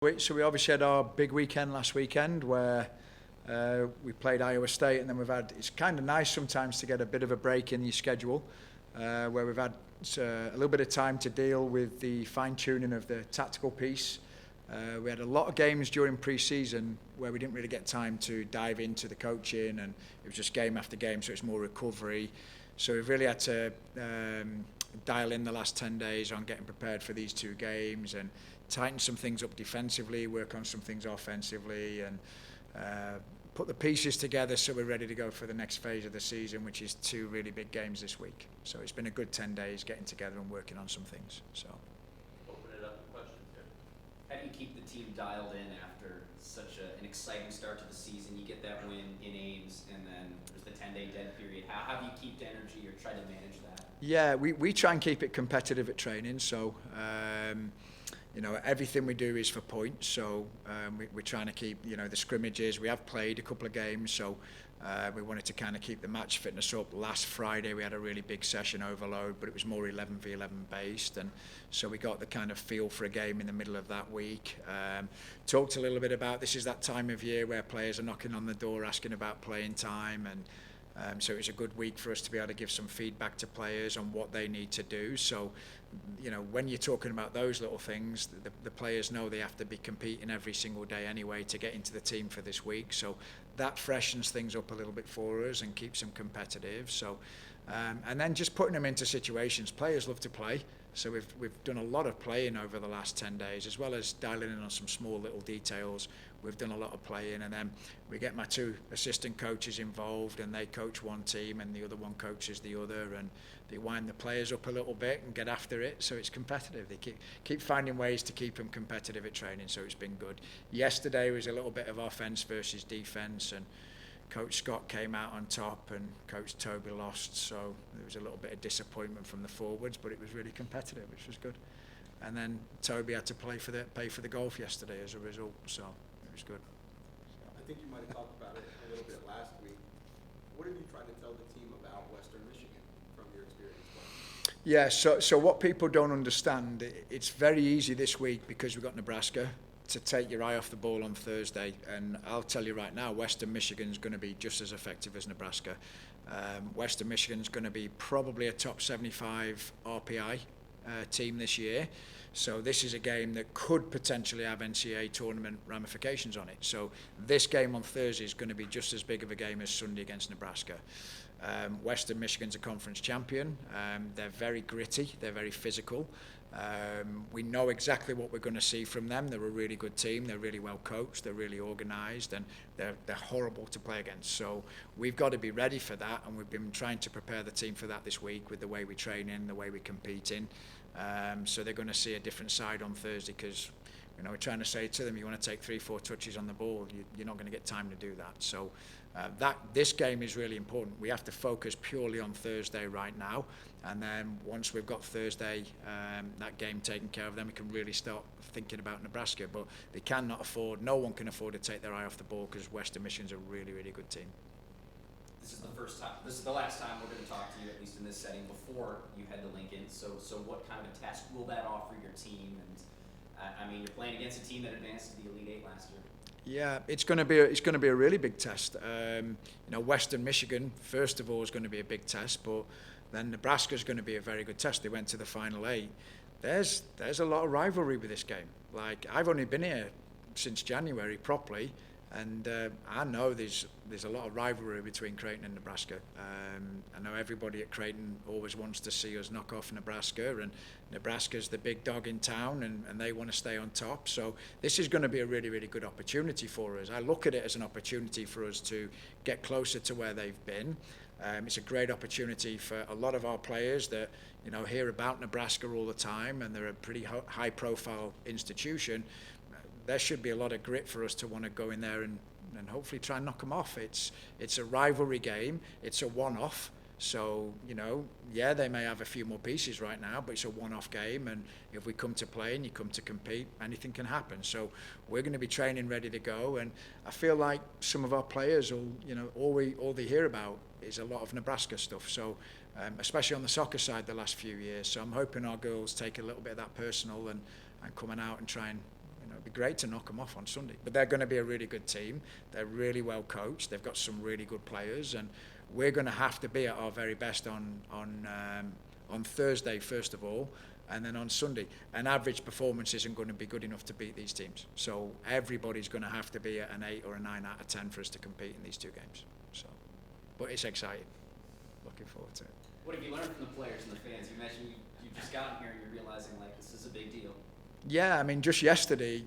So we obviously had our big weekend last weekend where we played Iowa State, and then it's kind of nice sometimes to get a bit of a break in your schedule where we've had a little bit of time to deal with the fine-tuning of the tactical piece. We had a lot of games during pre-season where we didn't really get time to dive into the coaching, and it was just game after game, so it's more recovery. So we've really had to dial in the last 10 days on getting prepared for these two games and tighten some things up defensively, work on some things offensively, and put the pieces together so we're ready to go for the next phase of the season, which is two really big games this week. So it's been a good 10 days getting together and working on some things. So. Open it up to questions here. How do you keep the team dialed in after such an exciting start to the season? You get that win in Ames, and then there's the 10-day dead period. How do you keep the energy or try to manage that? Yeah, we try and keep it competitive at training. So, everything we do is for points. So we're trying to keep, the scrimmages. We have played a couple of games, so we wanted to kind of keep the match fitness up. Last Friday we had a really big session overload, but it was more 11v11 based, and so we got the kind of feel for a game in the middle of that week. Talked a little bit about this is that time of year where players are knocking on the door asking about playing time, and so it was a good week for us to be able to give some feedback to players on what they need to do. So, when you're talking about those little things, the players know they have to be competing every single day anyway to get into the team for this week. So that freshens things up a little bit for us and keeps them competitive. So, and then just putting them into situations. Players love to play. So we've done a lot of playing over the last 10 days, as well as dialing in on some small little details. We've done a lot of playing, and then we get my two assistant coaches involved, and they coach one team and the other one coaches the other, and they wind the players up a little bit and get after it, so it's competitive. They keep finding ways to keep them competitive at training, so it's been good. Yesterday was a little bit of offense versus defense, and Coach Scott came out on top and Coach Toby lost, so there was a little bit of disappointment from the forwards, but it was really competitive, which was good. And then Toby had to pay for the golf yesterday as a result, so it was good. I think you might have talked about it a little bit last week. What have you tried to tell the team about Western Michigan from your experience? Yeah, so what people don't understand, it's very easy this week because we've got Nebraska to take your eye off the ball on Thursday, and I'll tell you right now, Western Michigan's going to be just as effective as Nebraska. Western Michigan's going to be probably a top 75 RPI team this year, so this is a game that could potentially have NCAA tournament ramifications on it. So this game on Thursday is going to be just as big of a game as Sunday against Nebraska. Western Michigan's a conference champion. They're very gritty, they're very physical. We know exactly what we're going to see from them. They're a really good team, they're really well coached, they're really organised, and they're horrible to play against. So we've got to be ready for that, and we've been trying to prepare the team for that this week with the way we train in, the way we compete in. So they're going to see a different side on Thursday, because we're trying to say to them, you want to take 3-4 touches on the ball, you're not going to get time to do that. So this game is really important. We have to focus purely on Thursday right now, and then once we've got Thursday, that game taken care of, then we can really start thinking about Nebraska. But they cannot afford, no one can afford to take their eye off the ball, because Western Michigan's a really, really good team. This is the last time we're going to talk to you, at least in this setting, before you head to Lincoln. So what kind of a test will that offer your team? And you're playing against a team that advanced to the Elite Eight last year. Yeah, it's going to be a really big test. Western Michigan, first of all, is going to be a big test, but then Nebraska's going to be a very good test. They went to the Final Eight. There's a lot of rivalry with this game. Like, I've only been here since January properly, and I know there's a lot of rivalry between Creighton and Nebraska. I know everybody at Creighton always wants to see us knock off Nebraska, and Nebraska's the big dog in town, and they want to stay on top. So this is going to be a really, really good opportunity for us. I look at it as an opportunity for us to get closer to where they've been. It's a great opportunity for a lot of our players that hear about Nebraska all the time, and they're a pretty high-profile institution. There should be a lot of grit for us to want to go in there and hopefully try and knock them off. It's a rivalry game. It's a one-off. So, they may have a few more pieces right now, but it's a one-off game. And if we come to play and you come to compete, anything can happen. So we're going to be training ready to go. And I feel like some of our players all they hear about is a lot of Nebraska stuff. So especially on the soccer side the last few years. So I'm hoping our girls take a little bit of that personal and coming out and try and it'd be great to knock them off on Sunday. But they're going to be a really good team. They're really well coached. They've got some really good players, and we're going to have to be at our very best on Thursday first of all, and then on Sunday. An average performance isn't going to be good enough to beat these teams. So everybody's going to have to be at an 8 or a 9 out of 10 for us to compete in these two games. So, but it's exciting. Looking forward to it. What have you learned from the players and the fans? You mentioned you've just gotten here and you're realizing like this is a big deal. Yeah, I mean, just yesterday,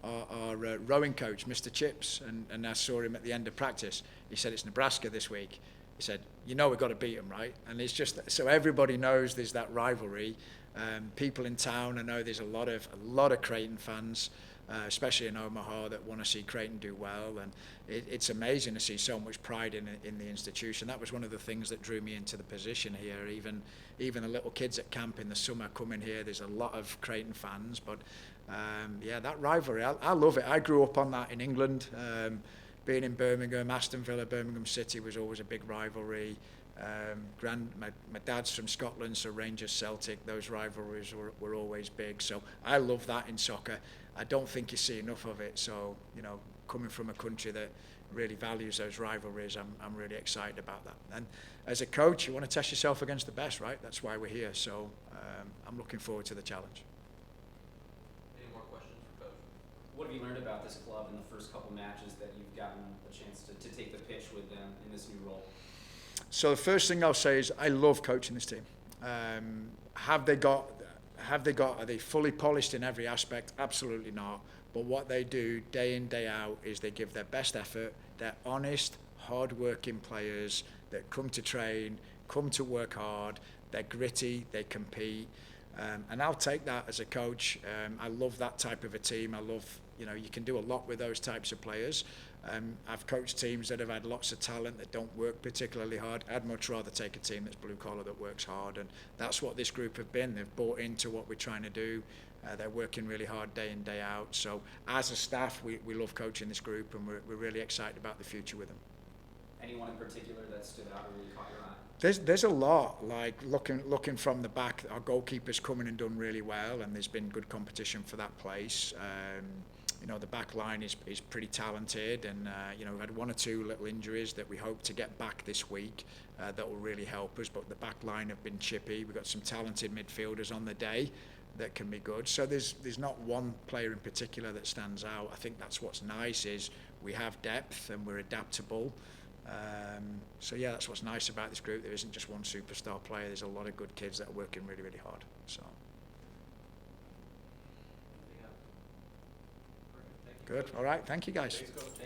our rowing coach, Mr. Chips, and I saw him at the end of practice. He said, it's Nebraska this week. He said, we've got to beat them, right? And it's just, so everybody knows there's that rivalry. People in town, I know there's a lot of Creighton fans, especially in Omaha, that want to see Creighton do well. And it's amazing to see so much pride in the institution. That was one of the things that drew me into the position here. Even the little kids at camp in the summer coming here, there's a lot of Creighton fans. But yeah, that rivalry, I love it. I grew up on that in England. Being in Birmingham, Aston Villa, Birmingham City was always a big rivalry. My dad's from Scotland, so Rangers, Celtic, those rivalries were always big. So I love that in soccer. I don't think you see enough of it. So, coming from a country that really values those rivalries, I'm really excited about that. And as a coach, you want to test yourself against the best, right? That's why we're here. So I'm looking forward to the challenge. Any more questions for Coach? What have you learned about this club in the first couple matches that you've gotten a chance to take the pitch with them in this new role? So the first thing I'll say is I love coaching this team. Are they fully polished in every aspect? Absolutely not. But what they do day in, day out is they give their best effort. They're honest, hard-working players that come to train, come to work hard. They're gritty, they compete. And I'll take that as a coach. I love that type of a team. I love, you can do a lot with those types of players. I've coached teams that have had lots of talent that don't work particularly hard. I'd much rather take a team that's blue collar that works hard, and that's what this group have been. They've bought into what we're trying to do. They're working really hard day in, day out. So as a staff, we love coaching this group, and we're really excited about the future with them. Anyone in particular that stood out or really caught your eye? There's a lot, like looking from the back. Our goalkeeper's come in and done really well, and there's been good competition for that place. The back line is pretty talented, and we've had one or two little injuries that we hope to get back this week that will really help us. But the back line have been chippy. We've got some talented midfielders on the day that can be good. So there's not one player in particular that stands out. I think that's what's nice is we have depth and we're adaptable. So yeah, that's what's nice about this group. There isn't just one superstar player. There's a lot of good kids that are working really, really hard. So. Good. All right. Thank you, guys.